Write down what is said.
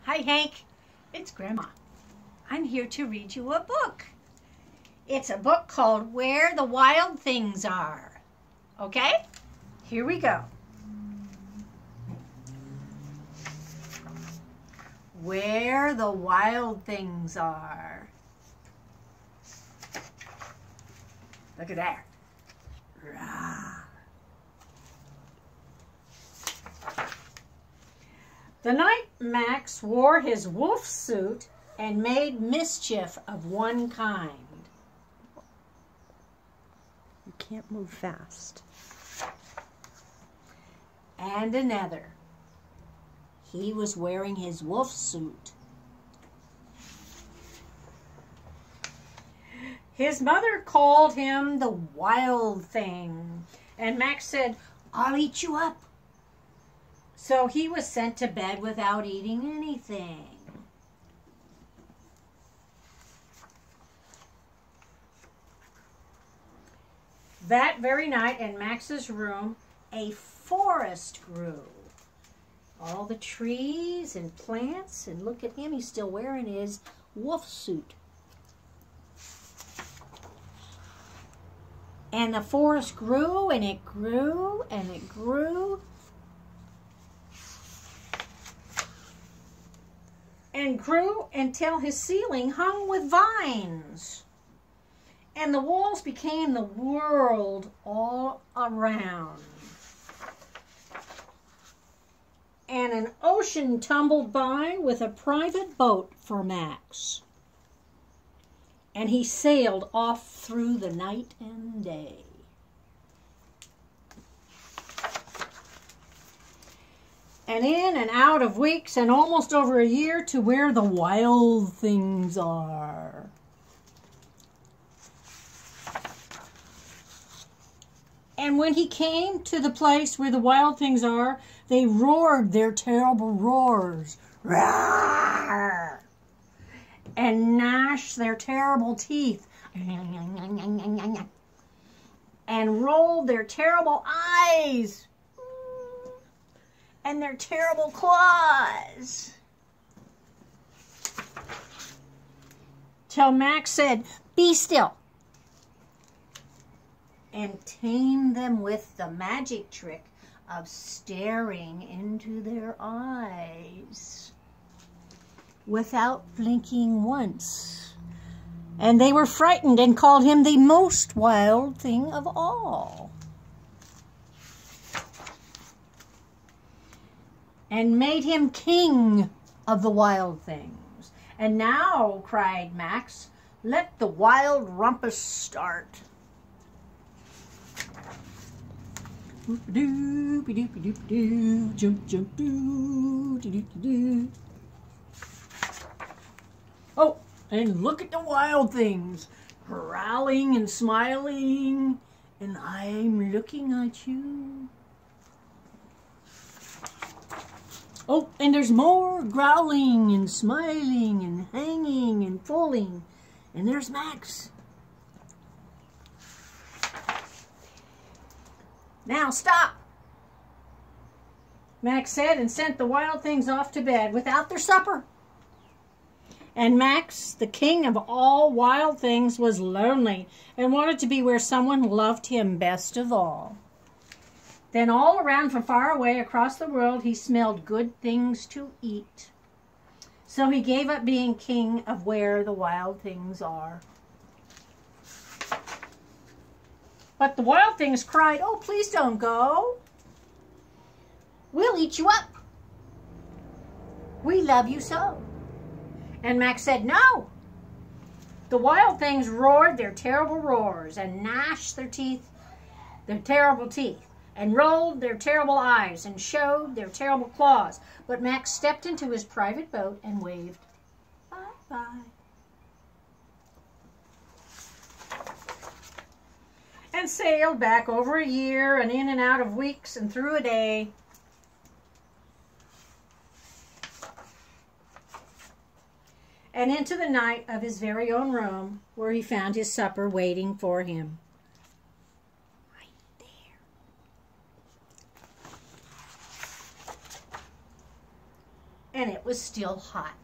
Hi, Hank. It's Grandma. I'm here to read you a book. It's a book called Where the Wild Things Are. Okay? Here we go. Where the Wild Things Are. Look at that. Rah. The night Max wore his wolf suit and made mischief of one kind. You can't move fast. And another. He was wearing his wolf suit. His mother called him the wild thing, and Max said, "I'll eat you up." So he was sent to bed without eating anything. That very night in Max's room, a forest grew. All the trees and plants, and look at him, he's still wearing his wolf suit. And the forest grew, and it grew, and it grew. And grew until his ceiling hung with vines. And the walls became the world all around. And an ocean tumbled by with a private boat for Max. And he sailed off through the night and day. And in and out of weeks and almost over a year to where the wild things are. And when he came to the place where the wild things are, they roared their terrible roars. Roar! And gnashed their terrible teeth. And rolled their terrible eyes. And their terrible claws. Till Max said, "Be still." And tamed them with the magic trick of staring into their eyes without blinking once. And they were frightened and called him the most wild thing of all. And made him king of the wild things. And now, cried Max, let the wild rumpus start. Oh, and look at the wild things, growling and smiling, and I'm looking at you. Oh, and there's more growling and smiling and hanging and pulling, and there's Max. Now stop, Max said, and sent the wild things off to bed without their supper. And Max, the king of all wild things, was lonely and wanted to be where someone loved him best of all. Then all around from far away across the world, he smelled good things to eat. So he gave up being king of where the wild things are. But the wild things cried, "Oh, please don't go. We'll eat you up. We love you so." And Max said, "No." The wild things roared their terrible roars and gnashed their teeth, their terrible teeth, and rolled their terrible eyes and showed their terrible claws. But Max stepped into his private boat and waved bye-bye. And sailed back over a year and in and out of weeks and through a day. And into the night of his very own room, where he found his supper waiting for him. Right there. and it was still hot.